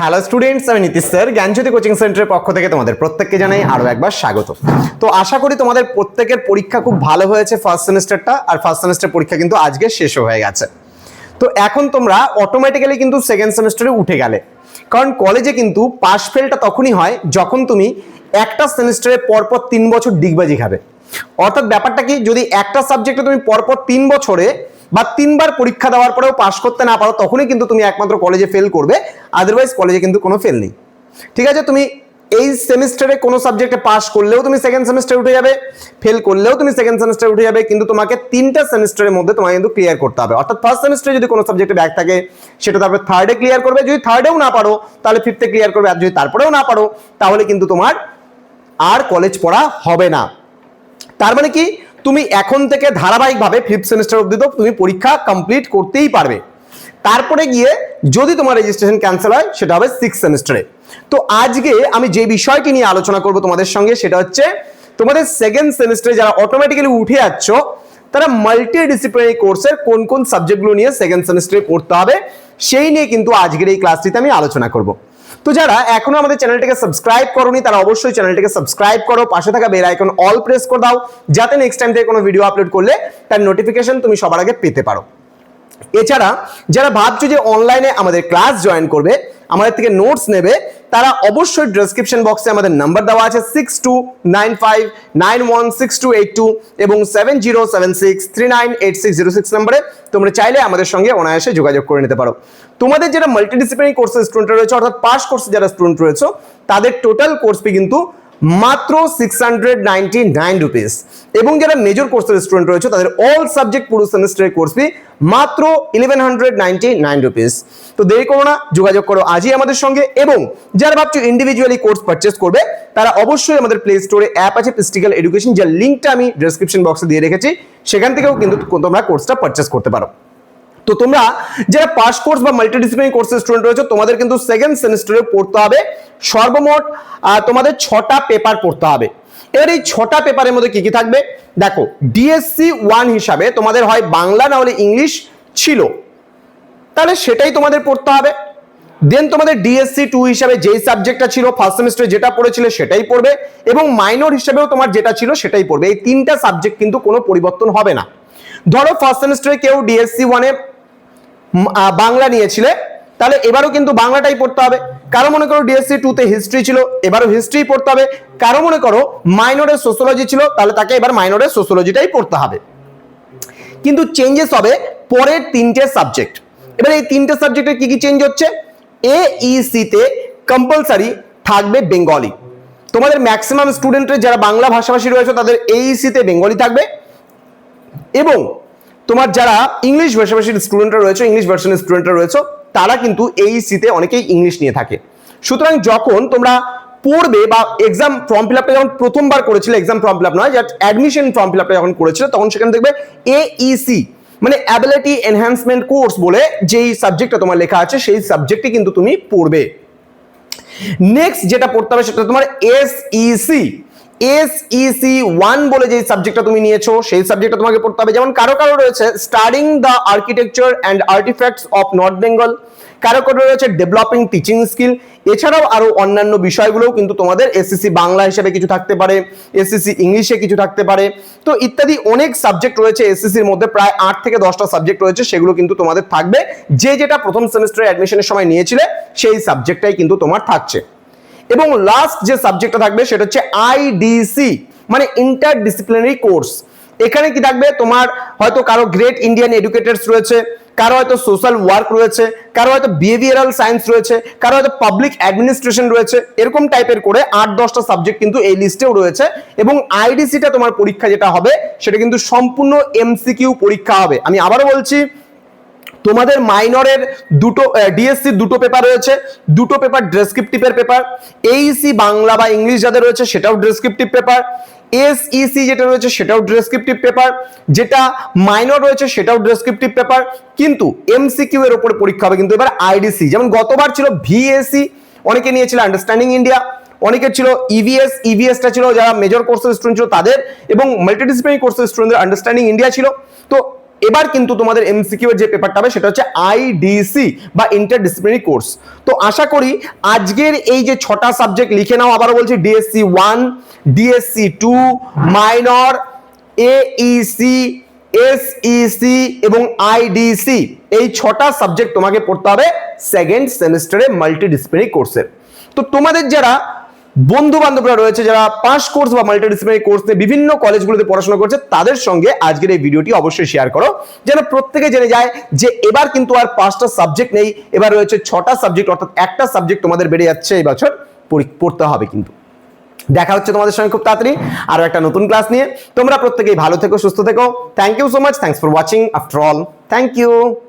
Hello students, আমি Nitish sir জ্ঞানজ্যোতি coaching সেন্টারের পক্ষ থেকে তোমাদের প্রত্যেককে জানাই আরো একবার স্বাগত। তো আশা করি তোমাদের প্রত্যেকের পরীক্ষা খুব ভালো হয়েছে ফার্স্ট সেমিস্টারটা, আর ফার্স্ট সেমিস্টার পরীক্ষা কিন্তু আজকে শেষ হয়ে গেছে। তো এখন তোমরা অটোমেটিক্যালি কিন্তু সেকেন্ড সেমিস্টারে উঠে গেলে, কারণ কলেজে কিন্তু পাস ফেলটা তখনই হয় যখন তুমি একটা সেমিস্টারে পরপর 3 বছর ডিগবাজি খাবে। অর্থাৎ ব্যাপারটা কি, যদি একটা সাবজেক্টে তুমি পরপর 3 বছরে বা 3 বার পরীক্ষা দেওয়ার পরেও পাস করতে না পারো, তখনই কিন্তু তুমি একমাত্র কলেজে ফেল করবে, আদারওয়াইজ কলেজে কিন্তু কোনো ফেল নেই। ঠিক আছে, তুমি এই সেমিস্টারে কোনো সাবজেক্টে পাস করলেও তুমি সেকেন্ড সেমিস্টারে উঠে যাবে, ফেল করলেও তুমি সেকেন্ড সেমিস্টারে উঠে যাবে, কিন্তু তোমাকে 3টা সেমিস্টারের মধ্যে তোমাকে কিন্তু ক্লিয়ার করতে হবে। অর্থাৎ ফার্স্ট সেমিস্টারে যদি কোনো সাবজেক্টে ব্যাক থাকে সেটা তারপরে থার্ডে ক্লিয়ার করবে, যদি থার্ডেও না পারো তাহলে ফিফথে ক্লিয়ার করবে, আর যদি তারপরেও না পারো তাহলে কিন্তু তোমার আর কলেজ পড়া হবে না। তার মানে কি, তুমি এখন থেকে ধারাবাহিকভাবে ফিফথ সেমিস্টার অবধি তো তুমি পরীক্ষা কমপ্লিট করতেই পারবে। তারপরে গিয়ে যদি তোমার রেজিস্ট্রেশন ক্যান্সেল হয় সেটা হবে সিক্স সেমিস্টারে। তো আজকে আমি যে বিষয়টি নিয়ে আলোচনা করব তোমাদের সঙ্গে সেটা হচ্ছে তোমাদের সেকেন্ড সেমিস্টারে যারা অটোমেটিক্যালি উঠে যাচ্ছ তারা মাল্টি ডিসিপ্লিনারি কোর্সের কোন কোন সাবজেক্টগুলো নিয়ে সেকেন্ড সেমিস্টারে পড়তে হবে সেই নিয়ে কিন্তু আজকের এই ক্লাসটিতে আমি আলোচনা করব। তো যারা এখনো আমাদের চ্যানেলটিকে সাবস্ক্রাইব করোনি তারা অবশ্যই চ্যানেলটিকে সাবস্ক্রাইব করো, পাশে থাকা বেল আইকন অল প্রেস করে দাও, যাতে নেক্সট টাইম থেকে কোনো ভিডিও আপলোড করলে তার নোটিফিকেশন তুমি সবার আগে পেতে পারো। এছাড়া যারা ভাবছো যে অনলাইনে আমাদের ক্লাস জয়েন করবে, আমাদের থেকে নোটস নেবে, তারা অবশ্যই ডেসক্রিপশন বক্সে আমাদের নাম্বার দেওয়া আছে 6295916282 এবং 7076398606 নম্বরে তোমরা চাইলে আমাদের সঙ্গে অনায়াসে যোগাযোগ করে নিতে পারো। তোমাদের যারা মাল্টিডিসিপ্লিনারি কোর্সের স্টুডেন্ট রয়েছে, অর্থাৎ পাস কোর্সে যারা স্টুডেন্ট রয়েছে, তাদের টোটাল কোর্স ফি কিন্তু মাত্র 699 রুপিস, এবং যারা মেজর কোর্সের স্টুডেন্ট রয়েছে তাদের অল সাবজেক্ট পুরো সেমিস্টারের কোর্স ফি মাত্র 1199 রুপিস। তো দেরি করো না, যোগাযোগ করো আজই আমাদের সঙ্গে। এবং যারা ভাবছো ইন্ডিভিজুয়ালি কোর্স পারচেস করবে তারা অবশ্যই আমাদের প্লে স্টোরে অ্যাপ আছে পিস্টিক্যাল এডুকেশন, যার লিঙ্কটা আমি ডেসক্রিপশন বক্সে দিয়ে রেখেছি, সেখান থেকেও কিন্তু তোমরা কোর্সটা পারচেস করতে পারো। তো তোমরা যারা পাস কোর্স বা মাল্টিডিসিপ্লিনারি কোর্সের স্টুডেন্ট রয়েছে তোমাদের কিন্তু সেকেন্ড সেমিস্টারে পড়তে হবে সর্বমোট তোমাদের 6টা পেপার পড়তে হবে। এবার এই 6টা পেপারের মধ্যে কি কি থাকবে দেখো, ডিএসসি 1 হিসাবে তোমাদের হয় বাংলা না হলে ইংলিশ ছিল, তাহলে সেটাই তোমাদের পড়তে হবে। দেন তোমাদের ডিএসসি 2 হিসাবে যেই সাবজেক্টটা ছিল ফার্স্ট সেমিস্টারে যেটা পড়েছিলে সেটাই পড়বে, এবং মাইনর হিসাবেও তোমার যেটা ছিল সেটাই পড়বে। এই 3টা সাবজেক্ট কিন্তু কোনো পরিবর্তন হবে না। ধরো ফার্স্ট সেমিস্টারে কেউ ডিএসসি 1 এ বাংলা নিয়েছিলে, তাহলে এবারও কিন্তু বাংলাটাই পড়তে হবে। কারো মনে করো ডিএসসি 2 তে হিস্ট্রি ছিল, এবারও হিস্ট্রি পড়তে হবে। কারো মনে করো মাইনরে সোশ্যোলজি ছিল, তাহলে তাকে এবার মাইনরে সোশ্যোলজিটাই পড়তে হবে। কিন্তু চেঞ্জেস হবে পরের 3টে সাবজেক্ট। এবার এই 3টে সাবজেক্টে কি কি চেঞ্জ হচ্ছে, এইসি তে কম্পালসারি থাকবে বেঙ্গলি। তোমাদের ম্যাক্সিমাম স্টুডেন্টের যারা বাংলা ভাষাভাষী রয়েছে তাদের এইসি তে বেঙ্গলি থাকবে, এবং তোমার যারা ইংলিশ ভাষাভাষীর স্টুডেন্টরা রয়েছে, ইংলিশ ভার্সনের স্টুডেন্টরা রয়েছে, তারা কিন্তু এইসিতে অনেকেই ইংলিশ নিয়ে থাকে। সুতরাং যখন তোমরা পড়বে বা এক্সাম ফর্ম ফিল আপটা যখন প্রথমবার করেছিলে, এক্সাম ফর্ম ফিল আপ নয়, জাস্ট অ্যাডমিশন ফর্ম ফিল আপটা যখন করেছিল, তখন সেখানে দেখবে এইসি মানে অ্যাবিলিটি এনহ্যান্সমেন্ট কোর্স বলে যেই সাবজেক্টটা তোমার লেখা আছে সেই সাবজেক্টে কিন্তু তুমি পড়বে। নেক্সট যেটা পড়তে হবে সেটা তোমার এসইসি 1 বলে যে সাবজেক্টটা তুমি নিয়েছো সেই সাবজেক্টটা তোমাকে পড়তে হবে। যেমন কারো কারো রয়েছে studying the architecture and artefacts of north Bengal, কারো কারো রয়েছে ডেভেলপিং টিচিং স্কিল, এছাড়াও আরো অন্যান্য বিষয়গুলোও কিন্তু তোমাদের এসএসসি বাংলা হিসেবে কিছু থাকতে পারে, এসএসসি ইংলিশে কিছু থাকতে পারে, তো ইত্যাদি অনেক সাবজেক্ট রয়েছে এসএসসির মধ্যে, প্রায় 8 থেকে 10টা সাবজেক্ট রয়েছে, সেগুলো কিন্তু তোমাদের থাকবে। যে যেটা প্রথম সেমিস্টারে অ্যাডমিশনের সময় নিয়েছিলে সেই সাবজেক্টটাই কিন্তু তোমার থাকছে। এবং লাস্ট যে সাবজেক্টটা থাকবে সেটা হচ্ছে আইডিসি মানে ইন্টারডিসিপ্লিনারি কোর্স। এখানে কি থাকবে, তোমার হয়তো কারো গ্রেট ইন্ডিয়ান এডুকেটরস রয়েছে, কারো হয়তো সোশ্যাল ওয়ার্ক রয়েছে, কারো হয়তো বিহেভিয়ারাল সায়েন্স রয়েছে, কারো হয়তো পাবলিক অ্যাডমিনিস্ট্রেশন রয়েছে, এরকম টাইপের করে 8-10টা সাবজেক্ট কিন্তু এই লিস্টেও রয়েছে। এবং আইডিসিটা তোমার পরীক্ষা যেটা হবে সেটা কিন্তু সম্পূর্ণ এমসিকিউ পরীক্ষা হবে। আমি আবারও বলছি, তোমাদের মাইনরের দুটো ডিএসসি দুটো পেপার রয়েছে, দুটো পেপার ডেসক্রিপটিভের পেপার, এইসি বাংলা বা ইংলিশ যাদের রয়েছে সেটাও ডেসক্রিপটিভ পেপার, এসইসি যেটা রয়েছে সেটাও ডেসক্রিপটিভ পেপার, যেটা মাইনর রয়েছে সেটাও ডেসক্রিপটিভ পেপার, কিন্তু এমসিকিউ এর উপর পরীক্ষা হবে কিন্তু এবার আইডিসি। যেমন গতবার ছিল ভিএসি, অনেকে নিয়েছিল আন্ডারস্ট্যান্ডিং ইন্ডিয়া, অনেকের ছিল ইভিএসটা ছিল যারা মেজর কোর্সের স্টুডেন্ট ছিল তাদের, এবং মাল্টিডিসিপ্লিনারি কোর্সের স্টুডেন্টদের আন্ডারস্ট্যান্ডিং ইন্ডিয়া ছিল। তো এবার কিন্তু তোমাদের এমসিকিউ এর যে পেপারটা হবে সেটা হচ্ছে আইডিসি বা ইন্টারডিসিপ্লিনারি কোর্স। তো আশা করি আজকের এই যে 6টা সাবজেক্ট লিখে নাও, আবারও বলছি DSC 1, DSC 2, minor, Aisi, SEC এবং আইডিসি, এই 6টা সাবজেক্ট তোমাকে পড়তে হবে সেকেন্ড সেমিস্টারে মাল্টিডিসিপ্লিনারি কোর্সের। তো তোমাদের যারা বন্ধু বান্ধবরা রয়েছে যারা পাস কোর্স বা মাল্টিডিসিপ্লিনারি কোর্সে বিভিন্ন কলেজগুলোতে পড়াশোনা করছে, তাদের সঙ্গে আজকের এই ভিডিওটি অবশ্যই শেয়ার করো, যেন প্রত্যেকে জেনে যায় যে এবার কিন্তু আর 5টা সাবজেক্ট নেই, এবার রয়েছে 6টা সাবজেক্ট, অর্থাৎ একটা সাবজেক্ট তোমাদের বেড়ে যাচ্ছে এই বছর পড়তে হবে। কিন্তু দেখা হচ্ছে তোমাদের সঙ্গে খুব তাড়াতাড়ি আরো একটা নতুন ক্লাস নিয়ে। তোমরা প্রত্যেকেই ভালো থেকো, সুস্থ থেকো। Thank you so much, thanks for watching after all, thank you.